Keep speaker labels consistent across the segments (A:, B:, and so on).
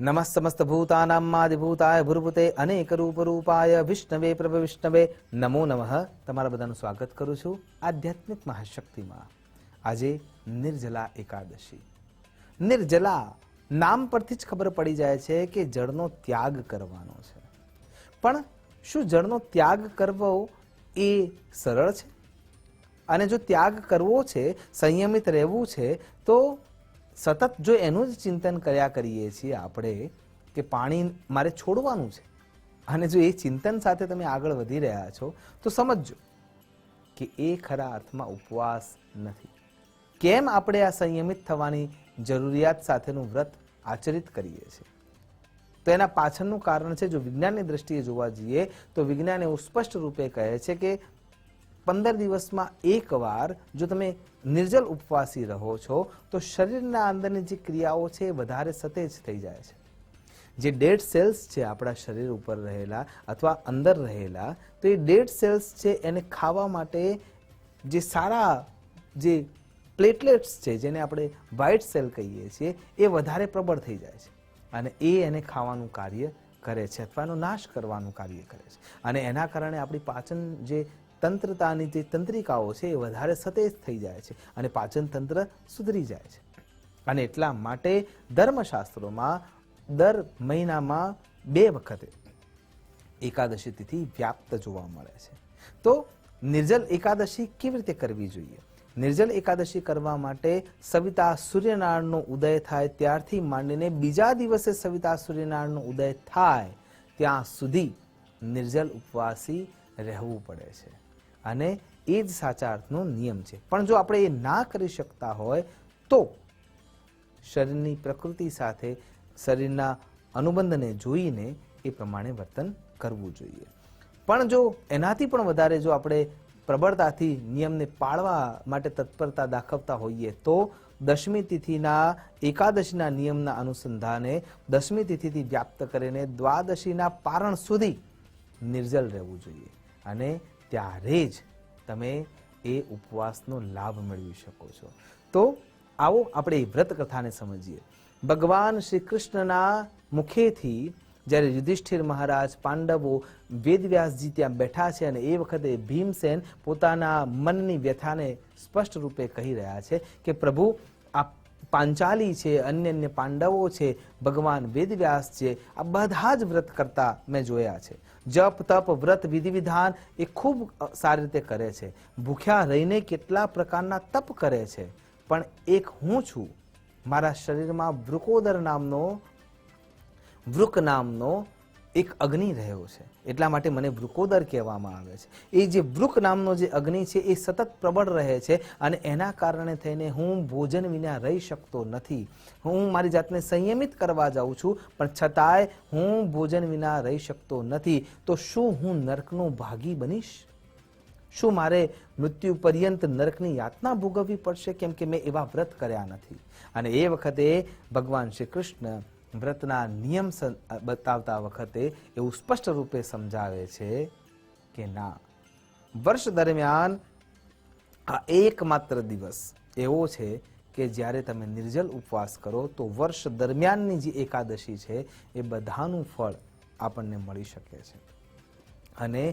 A: નમઃ સમસ્ત ભૂતાનામાદિભૂતાય ભૂર્ભુતે અનેક રૂપરૂપાય વિષ્ણવે પ્રભ વિષ્ણવે નમો નમઃ. તમારા બધાનું સ્વાગત કરું છું આધ્યાત્મિક મહાશક્તિમાં. આજે નિર્જલા એકાદશી. નિર્જલા નામ પરથી જ ખબર પડી જાય છે કે જળનો ત્યાગ કરવાનો છે. પણ શું જળનો ત્યાગ કરવો એ સરળ છે? અને જો ત્યાગ કરવો છે, સંયમિત રહેવું છે, તો સતત જો એનું જ ચિંતન કર્યા કરીએ છીએ આપણે કે પાણી મારે છોડવાનું છે, અને જો એ ચિંતન સાથે તમે આગળ વધી રહ્યા છો, તો સમજજો કે એ ખરા અર્થમાં ઉપવાસ નથી. કેમ આપણે આ સંયમિત થવાની જરૂરિયાત સાથેનું વ્રત આચરિત કરીએ છીએ? તો એના પાછળનું કારણ છે, જો વિજ્ઞાનની દ્રષ્ટિએ જોવા જઈએ તો વિજ્ઞાન એવું સ્પષ્ટ રૂપે કહે છે કે 15 દિવસમાં એકવાર જો તમે નિર્જલ ઉપવાસી રહો છો તો શરીરના અંદરની જે ક્રિયાઓ છે એ વધારે સતેજ થઈ જાય છે. જે ડેડ સેલ્સ છે આપણા શરીર ઉપર રહેલા અથવા અંદર રહેલા, તો એ ડેડ સેલ્સ છે એને ખાવા માટે જે સારા જે પ્લેટલેટ્સ છે, જેને આપણે વ્હાઇટ સેલ કહીએ છીએ, એ વધારે પ્રબળ થઈ જાય છે અને એને ખાવાનું કાર્ય કરે છે અથવા એનો નાશ કરવાનું કાર્ય કરે છે. અને એના કારણે આપણી પાચન જે તંત્રતાની જે તંત્રિકાઓ છે એ વધારે સતેજ થઈ જાય છે અને પાચન તંત્ર સુધરી જાય છે. અને એટલા માટે ધર્મશાસ્ત્રોમાં દર મહિનામાં 2 વખતે એકાદશી તિથિ વ્યાપ્ત જોવા મળે છે. તો નિર્જલ એકાદશી કેવી રીતે કરવી જોઈએ? નિર્જલ એકાદશી કરવા માટે સવિતા સૂર્યનારાયણનો ઉદય થાય ત્યારથી માંડીને બીજા દિવસે સવિતા સૂર્યનારાયણનો ઉદય થાય ત્યાં સુધી નિર્જલ ઉપવાસી રહેવું પડે છે. અને એ જ સાચા અર્થનો નિયમ છે. પણ જો આપણે એ ના કરી શકતા હોય તો શરીરની પ્રકૃતિ સાથે શરીરના અનુબંધને જોઈને એ પ્રમાણે વર્તન કરવું જોઈએ. પણ જો એનાથી પણ વધારે જો આપણે પ્રબળતાથી નિયમને પાળવા માટે તત્પરતા દાખવતા હોઈએ તો દશમી તિથિના એકાદશીના નિયમના અનુસંધાને દશમી તિથિથી વ્યાપ્ત કરીને દ્વાદશીના પારણ સુધી નિર્જલ રહેવું જોઈએ. અને ત્યારે જ તમે એ ઉપવાસનો લાભ મેળવી શકો છો. તો આવો આપણે એ વ્રત કથાને સમજીએ. ભગવાન શ્રી કૃષ્ણના મુખેથી જ્યારે યુધિષ્ઠિર મહારાજ, પાંડવો, વેદવ્યાસજી ત્યાં બેઠા છે અને એ વખતે ભીમસેન પોતાના મનની વ્યથાને સ્પષ્ટ રૂપે કહી રહ્યા છે કે પ્રભુ, આ પાંચાલી છે, અન્ય પાંડવો છે, ભગવાન વેદવ્યાસ છે, આ બધા જ વ્રત કરતા મેં જોયા છે. જપ તપ વ્રત વિધિ વિધાન એ ખૂબ સારી રીતે કરે છે. ભૂખ્યા રહીને કેટલા પ્રકારના તપ કરે છે. પણ એક હું છું, મારા શરીરમાં વૃક નામનો એક અગ્નિ રહ્યો છે, એટલા માટે મને વૃકોદર કહેવામાં આવે છે. એ જે વૃક નામનો જે અગ્નિ છે એ સતત પ્રબળ રહે છે અને એના કારણે થઈને હું ભોજન વિના રહી શકતો નથી. હું મારી જાતને સંયમિત કરવા જાઉં છું, પણ છતાંય હું ભોજન વિના રહી શકતો નથી. તો શું હું નરકનો ભાગી બનીશ? શું મારે મૃત્યુ પર્યંત નરકની યાતના ભોગવવી પડશે કેમ કે મેં એવા વ્રત કર્યા નથી? અને એ વખતે ભગવાન શ્રી કૃષ્ણ વ્રતના નિયમ બતાવતા વખતે એવું સ્પષ્ટ રૂપે સમજાવે છે કે ના, વર્ષ દરમિયાન આ એકમાત્ર દિવસ એવો છે કે જ્યારે તમે નિર્જલ ઉપવાસ કરો તો વર્ષ દરમિયાનની જે એકાદશી છે એ બધાનું ફળ આપણને મળી શકે છે. અને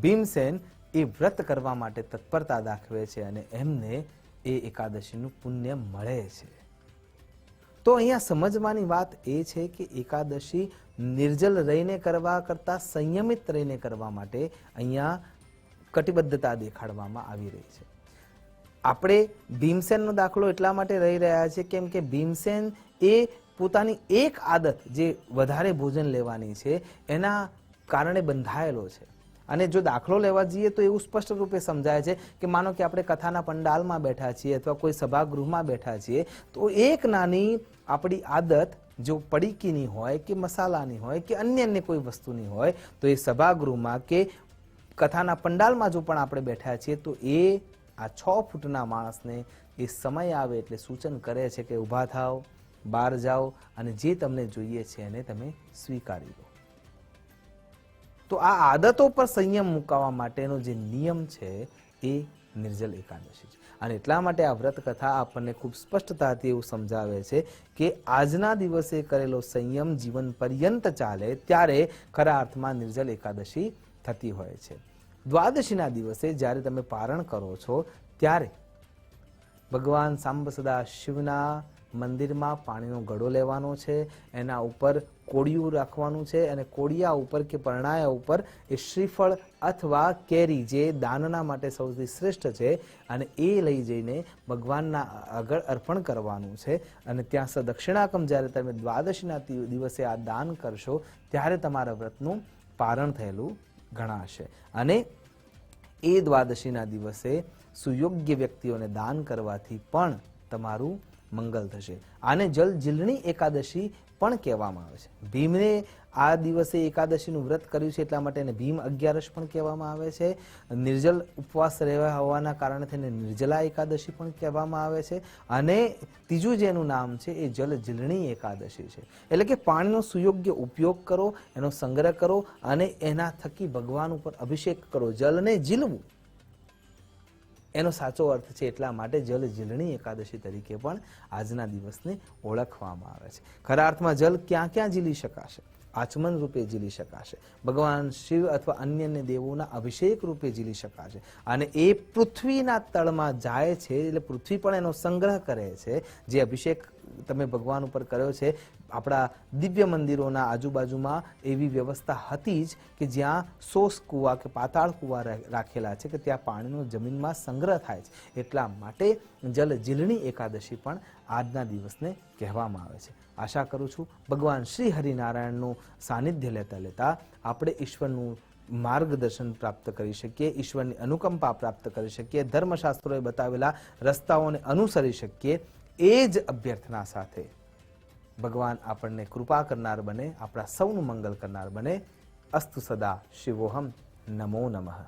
A: ભીમસેન એ વ્રત કરવા માટે તત્પરતા દાખવે છે અને એમને એ એકાદશીનું પુણ્ય મળે છે. તો અહીંયા સમજવાની વાત એ છે કે એકાદશી નિર્જલ રહીને કરવા કરતાં સંયમિત રહીને કરવા માટે અહીંયા કટિબદ્ધતા દેખાડવામાં આવી રહી છે. આપણે ભીમસેનનો દાખલો એટલા માટે રહી રહ્યા છે કેમ કે ભીમસેન એ પોતાની એક આદત જે વધારે ભોજન લેવાની છે એના કારણે બંધાયેલો છે. અને જો દાખલો લેવા જઈએ તો એવું સ્પષ્ટ રૂપે સમજાય છે કે માનો કે આપણે કથાના પંડાલમાં બેઠા છીએ અથવા કોઈ સભાગૃહમાં બેઠા છીએ, તો એક નાની આપણી આદત જો પડીકીની હોય કે મસાલાની હોય કે અન્ય કોઈ વસ્તુની હોય, તો એ સભાગૃહમાં કે કથાના પંડાલમાં જો પણ આપણે બેઠા છીએ તો એ આ 6 ફૂટના માણસને એ સમય આવે એટલે સૂચન કરે છે કે ઊભા થાઓ, બહાર જાઓ અને જે તમને જોઈએ છે એને તમે સ્વીકારી લો. તો આ આદતો પર સંયમ મુકાવવા માટેનો જે નિયમ છે એ નિર્જલ એકાદશી છે. અને એટલા માટે આ વ્રત કથા આપણને ખૂબ સ્પષ્ટતાથી એવું સમજાવે છે કે આજના દિવસે કરેલો સંયમ જીવન પર્યંત ચાલે ત્યારે ખરા અર્થમાં નિર્જલ એકાદશી થતી હોય છે. દ્વાદશીના દિવસે જ્યારે તમે પારણ કરો છો ત્યારે ભગવાન સાંબ સદા શિવના મંદિરમાં પાણીનો ઘડો લેવાનો છે, એના ઉપર કોળિયું રાખવાનું છે અને કોળિયા ઉપર કે પરણાયા ઉપર એ શ્રીફળ અથવા કેરી જે દાનના માટે સૌથી શ્રેષ્ઠ છે અને એ લઈ જઈને ભગવાનના આગળ અર્પણ કરવાનું છે. અને ત્યાં સદક્ષિણાકમ જ્યારે તમે દ્વાદશીના દિવસે આ દાન કરશો ત્યારે તમારા વ્રતનું પારણ થયેલું ગણાશે. અને એ દ્વાદશીના દિવસે સુયોગ્ય વ્યક્તિઓને દાન કરવાથી પણ તમારું મંગલ થશે. આને જલ જીલણી એકાદશી પણ કહેવામાં આવે છે. ભીમને આ દિવસે એકાદશીનું વ્રત કર્યું છે એટલા માટે એને ભીમ 11 પણ કહેવામાં આવે છે. નિર્જલ ઉપવાસ રહેવા હોવાના કારણે તેને નિર્જલા એકાદશી પણ કહેવામાં આવે છે. અને ત્રીજું જેનું નામ છે એ જલ જીલણી એકાદશી છે. એટલે કે પાણીનો સુયોગ્ય ઉપયોગ કરો, એનો સંગ્રહ કરો અને એના થકી ભગવાન ઉપર અભિષેક કરો. જલને ઝીલવું એનો સાચો અર્થ છે. એટલા માટે જલ જીલણી એકાદશી તરીકે પણ આજના દિવસને ઓળખવામાં આવે છે. ખરા અર્થમાં જલ ક્યાં ક્યાં ઝીલી શકાશે? આચમન રૂપે ઝીલી શકાશે, ભગવાન શિવ અથવા અન્ય દેવોના અભિષેક રૂપે ઝીલી શકાશે. અને એ પૃથ્વીના તળમાં જાય છે એટલે પૃથ્વી પણ એનો સંગ્રહ કરે છે. જે અભિષેક તમે ભગવાન ઉપર કર્યો છે, આપણા દિવ્ય મંદિરોના આજુબાજુમાં એવી વ્યવસ્થા હતી જ કે જ્યાં સોસ કૂવા કે પાતાળ કૂવા રાખેલા છે કે ત્યાં પાણીનો જમીનમાં સંગ્રહ થાય છે. એટલા માટે જલ જીલણી એકાદશી પણ આજના દિવસને કહેવામાં આવે છે. આશા કરું છું ભગવાન શ્રી હરિનારાયણનું સાનિધ્ય લેતા લેતા આપણે ઈશ્વરનું માર્ગદર્શન પ્રાપ્ત કરી શકીએ, ઈશ્વરની અનુકંપા પ્રાપ્ત કરી શકીએ, ધર્મશાસ્ત્રોએ બતાવેલા રસ્તાઓને અનુસરી શકીએ. એ જ અભ્યર્થના સાથે ભગવાન આપણને કૃપા કરનાર બને, આપણા સૌનું મંગલ કરનાર બને. અસ્તુ સદા શિવોહમ. નમો નમઃ.